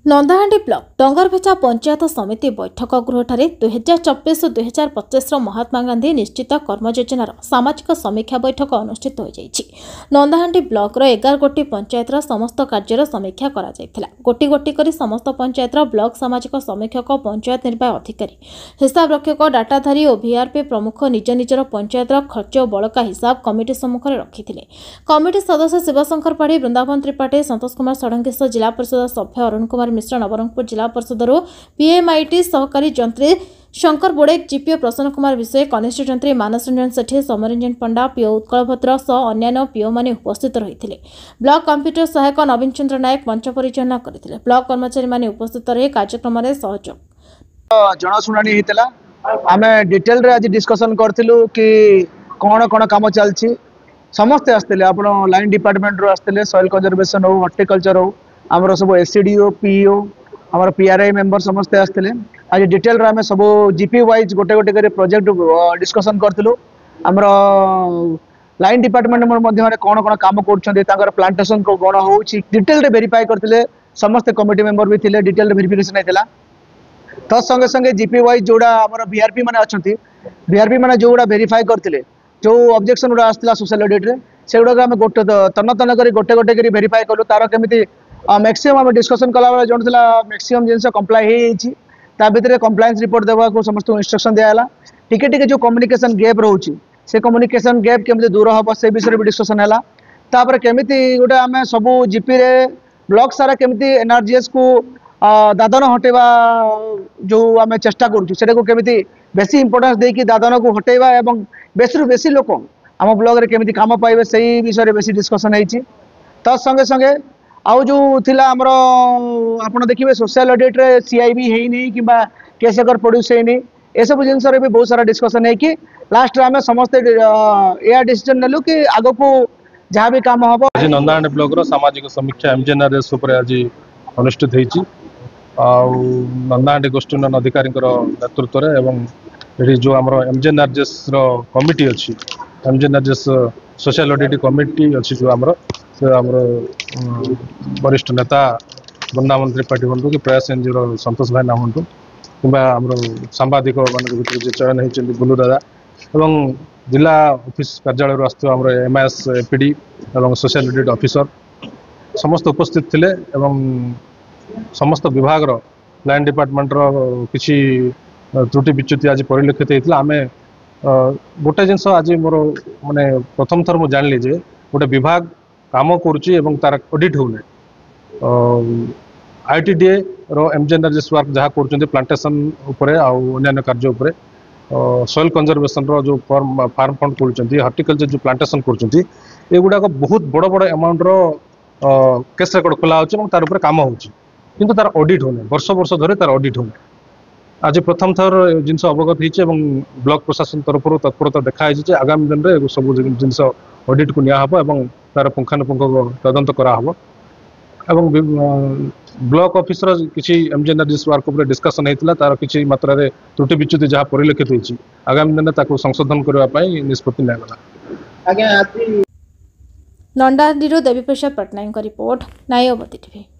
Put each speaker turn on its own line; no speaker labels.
नंदाहांडी block डंगरभेचा panchayat समिति बैठक गृहठारे 2024-2025 महात्मा गांधी निश्चित कर्म योजनार सामाजिक समीक्षा बैठक अनुष्ठित हो जाइछि। नंदाहांडी ब्लॉक 11 गोटी पंचायतर समस्त कार्यर समीक्षा करा जायथिला। गोटी गोटी करी समस्त पंचायतर ब्लॉक सामाजिक समीक्षक, पंचायत निर्वाह अधिकारी, हिसाब रक्षक, डाटाधारी और वीआरपी प्रमुख निज निजर पंचायतर खर्च और बड़का हिसाब कमिटी सम्मुख में रखिथिले। कमिटी सदस्य शिवशंकर पाढ़ी, वृंदावन त्रिपाठी, संतोष कुमार षडंगीश, जिला परिषद सभ्य अरुण कुमार मिश्र, नवरंगपुर जिला परिषद पीएमआईटी सहकारी जंत्री शंकर बोड़ेक, जीपीओ प्रसन्न कुमार विषय, कनिष्ठ जंत्री मानस रंजन सेठी, समरंजन पंडा, पीओ उत्कल भद्र सह अन्य पीओ माने उपस्थित रही। ब्लॉक कंप्यूटर सहायक नवीन चंद्र नायक मंच परिचालना करथिले। ब्लॉक कर्मचारी माने उपस्थित रही कार्यक्रम में सहयोग
जनाशुणी होता। आम डिटेल रे आज डिस्कसन करथिलु कि कौन कौन काम चलछि। समस्ते आसते आप लाइन डिपार्टमेंट रो आसते, सॉइल कंजर्वेशन हो, हॉर्टिकल्चर हो, आमर सब एससीडीओ, पीईओ, आमर पीआरआई मेंबर समस्ते आसते। आज डिटेल रे आम सब जीपी वाइज गोटे गोटे कर प्रोजेक्ट डिस्कसन करथिलु। आमर लाइन डिपार्टमेंट मध्य कौन कौन काम कर प्लांटेशन को कौन हो डिटेल रे वेरीफाई करथिले। समस्त कमिटी मेंबर भी थिले, डिटेल रे वेरिफिकेशन होता। तत्संगे संगे जीपी वाइज जोड़ा आमर वीआरपी माने अछंती, वीआरपी माने जोड़ा वेरीफाई करथिले, जो ऑब्जेक्शन गुड़ा आसला सोशल ऑडिट रे से गुड़ा आम गोटे तन तन कर गोटे गोटे कर वेरीफाई कलु। तार केमिति मैक्सिमम आम डिस्कसन कला बेले जण थिला मैक्सिमम जिनस कंप्लाई हेछि, ता भितरे कंप्लायंस रिपोर्ट देवा को समस्त इंस्ट्रक्शन दियाला। टिके टिके जो कम्युनिकेशन गैप रहउछि से कम्युनिकेशन गैप केमिति दूर हबो से विषय भी डिस्कशन हैला। तापर केमिति गोटे आम सब जीपी रे ब्लॉक सारा केमिति एनआरजीएस को दादन हटेवा जो आम चेष्टा करूँ से केमिति बेसी इंपोर्टेंस देकी दादन को हटेवा एवं बेसी रु बेसी लोक आम ब्लॉक रे केमिति काम पाइबे सही विषय बेसी डिस्कशन होइछि। तत्संगे संगे आउ जो थिला हमरो आपण देखिबे सोशल ऑडिट रे सीआईबी हेई नै किबा केस एकर प्रोड्यूस हेई नै, ए सब जिंस रे भी बहुत सारा डिस्कशन है कि लास्ट रे हम समस्त एया डिसीजन नेलु कि आगो को जहां भी काम हबो।
आज नंदाहांडी ब्लॉक रो सामाजिक समीक्षा एमजेनआरएस ऊपर आज अनुष्ठित होइछि। नंदाहांडी गोष्ठी उन्नयन अधिकारी नेतृत्व रे एवं ये जो आम एमजेनआरएस कमिटी अच्छी, एमजेनआरएस सोशल ऑडिट कमिटी अच्छी, जो आमर वरिष्ठ नेता वृंदावन त्रिपाठी हूँ कि प्रयास एनजीओ संतोष भाईना हूँ कि सांबादिक मान भर चयन होती बुलू दादा एवं जिला ऑफिस कार्यालय आसो आम एमआईएस एपीडी एवं सोशल ऑडिट ऑफिसर समस्त उपस्थित थिले एवं समस्त विभाग लाइन डिपार्टमेंट किसी त्रुटि विच्युति आज परिलक्षित होता। आम गोटे जिनस आज मोर माने प्रथम थर मुझे जानी जे गोटे विभाग काम करुच्ची एवं तार ऑडिट होने आईटीडीए रो एमजेनआरएस वर्क जहाँ कर प्लांटेशन उपरे अन्य कार्य उपरे सॉइल कंजर्वेशन रो जो फार्म फंड कर हॉर्टिकल्चर जो प्लांटेशन करुड़ा बहुत बड़ बड़ अमाउंट रो केस रेकर्ड खोला हो तार उपरे काम होची किंतु तार ऑडिट होने वर्ष वर्ष धरे तार ऑडिट होने। आज प्रथम थर जिनस अवगत होती ब्लॉक प्रशासन तरफ तत्परता देखाई आगामी दिन में सब जिनस ऑडिट को नियाहब एवं तार पुंखानुपुंख तदंत कराहब एवं ब्लॉक ऑफिसर किसी एमजेनआरएस वर्क उपर डिस्कसन होता। तार किसी मात्रा रे त्रुटि विच्युति जहाँ परिलक्षित होती आगामी दिन में संशोधन करने निष्पत्ति नियागला।
नंदाहांडी देवी प्रसाद पट्टनायक रिपोर्ट, नायवती टीवी।